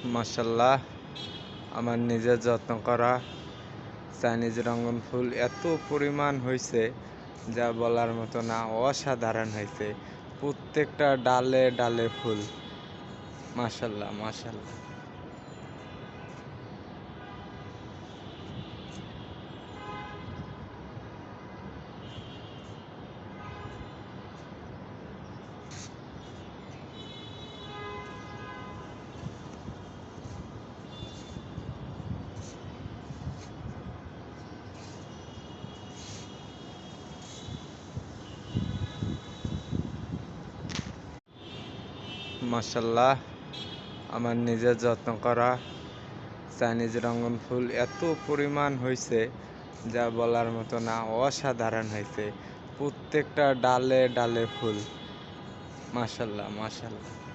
মাশাআল্লাহ, আমার নিজের যত্ন করা চাইনিজ রঙ্গন ফুল এত পরিমাণ হয়েছে যা বলার মতো না, অসাধারণ হয়েছে। প্রত্যেকটা ডালে ডালে ফুল। মাশাআল্লাহ মাশাআল্লাহ। মাশাআল্লাহ, আমার নিজের যত্ন করা চাইনিজ রঙ্গন ফুল এত পরিমাণ হয়েছে যা বলার মতো না, অসাধারণ হয়েছে। প্রত্যেকটা ডালে ডালে ফুল। মাশাআল্লাহ মাশাআল্লাহ।